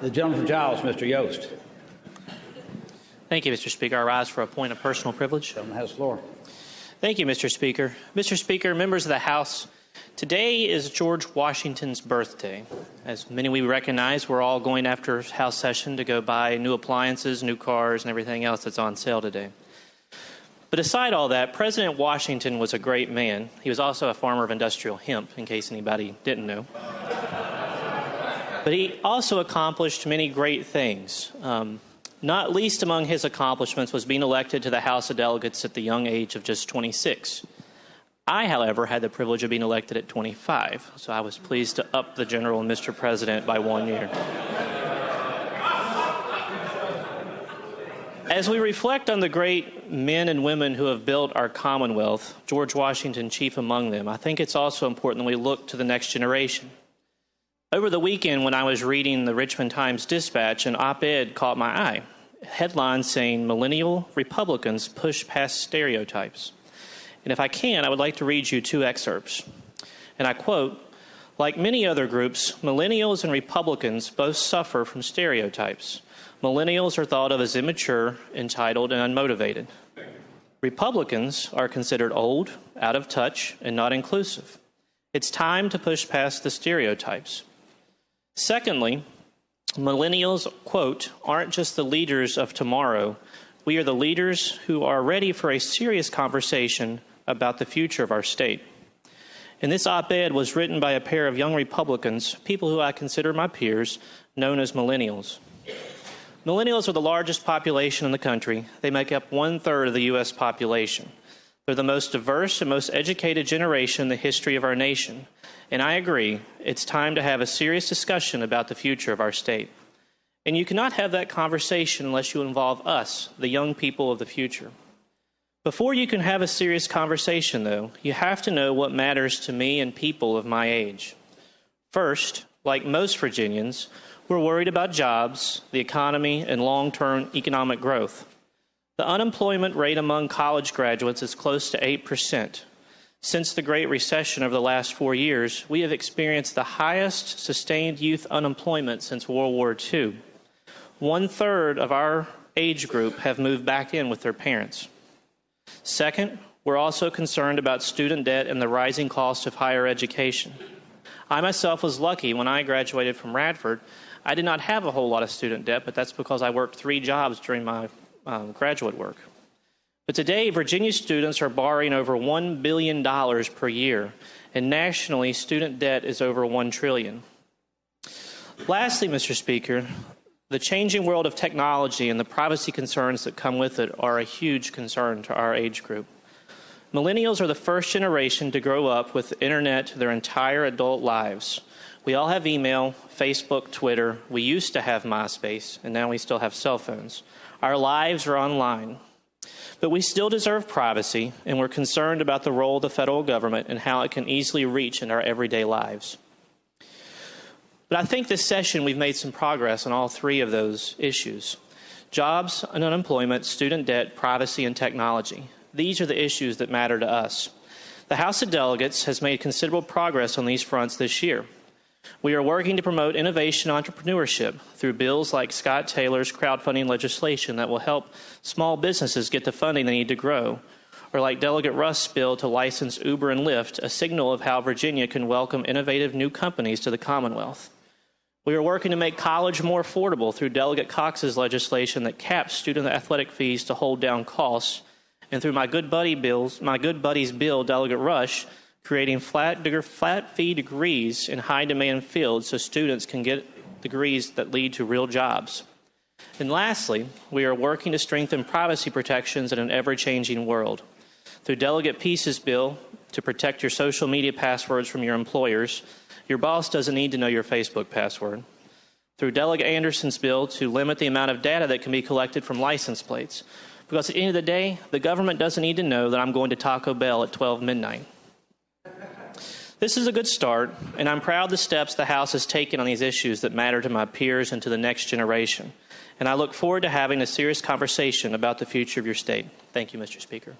The gentleman from Giles, Mr. Yost. Thank you, Mr. Speaker. I rise for a point of personal privilege. The gentleman has the floor. Thank you, Mr. Speaker. Mr. Speaker, members of the House, today is George Washington's birthday. As many we recognize, we're all going after House session to go buy new appliances, new cars, and everything else that's on sale today. But aside all that, President Washington was a great man. He was also a farmer of industrial hemp, in case anybody didn't know. But he also accomplished many great things. Not least among his accomplishments was being elected to the House of Delegates at the young age of just 26. I, however, had the privilege of being elected at 25, so I was pleased to up the general and Mr. President by 1 year. As we reflect on the great men and women who have built our Commonwealth, George Washington chief among them, I think it's also important that we look to the next generation. Over the weekend, when I was reading the Richmond Times-Dispatch, an op-ed caught my eye. Headline saying, "Millennial Republicans push past stereotypes." And if I can, I would like to read you two excerpts. And I quote, "Like many other groups, millennials and Republicans both suffer from stereotypes. Millennials are thought of as immature, entitled, and unmotivated. Republicans are considered old, out of touch, and not inclusive. It's time to push past the stereotypes. Secondly, millennials, quote, aren't just the leaders of tomorrow. We are the leaders who are ready for a serious conversation about the future of our state." And this op-ed was written by a pair of young Republicans, people who I consider my peers, known as millennials. Millennials are the largest population in the country. They make up 1/3 of the U.S. population. They're the most diverse and most educated generation in the history of our nation. And I agree, it's time to have a serious discussion about the future of our state. And you cannot have that conversation unless you involve us, the young people of the future. Before you can have a serious conversation, though, you have to know what matters to me and people of my age. First, like most Virginians, we're worried about jobs, the economy, and long-term economic growth. The unemployment rate among college graduates is close to 8%. Since the Great Recession over the last 4 years, we have experienced the highest sustained youth unemployment since World War II. 1/3 of our age group have moved back in with their parents. Second, we're also concerned about student debt and the rising cost of higher education. I myself was lucky when I graduated from Radford. I did not have a whole lot of student debt, but that's because I worked 3 jobs during my graduate work. But today, Virginia students are borrowing over $1 billion per year, and nationally, student debt is over $1 trillion. Lastly, Mr. Speaker, the changing world of technology and the privacy concerns that come with it are a huge concern to our age group. Millennials are the first generation to grow up with the internet their entire adult lives. We all have email, Facebook, Twitter. We used to have MySpace, and now we still have cell phones. Our lives are online. But we still deserve privacy, and we're concerned about the role of the federal government and how it can easily reach into our everyday lives. But I think this session we've made some progress on all 3 of those issues. Jobs and unemployment, student debt, privacy, and technology. These are the issues that matter to us. The House of Delegates has made considerable progress on these fronts this year. We are working to promote innovation and entrepreneurship through bills like Scott Taylor's crowdfunding legislation that will help small businesses get the funding they need to grow, or like Delegate Rust's bill to license Uber and Lyft, a signal of how Virginia can welcome innovative new companies to the Commonwealth. We are working to make college more affordable through Delegate Cox's legislation that caps student athletic fees to hold down costs, and through my good buddy's bill, Delegate Rush, creating flat fee degrees in high-demand fields so students can get degrees that lead to real jobs. And lastly, we are working to strengthen privacy protections in an ever-changing world. Through Delegate Peace's bill to protect your social media passwords from your employers, your boss doesn't need to know your Facebook password. Through Delegate Anderson's bill to limit the amount of data that can be collected from license plates. Because at the end of the day, the government doesn't need to know that I'm going to Taco Bell at 12 midnight. This is a good start, and I'm proud of the steps the House has taken on these issues that matter to my peers and to the next generation. And I look forward to having a serious conversation about the future of your state. Thank you, Mr. Speaker.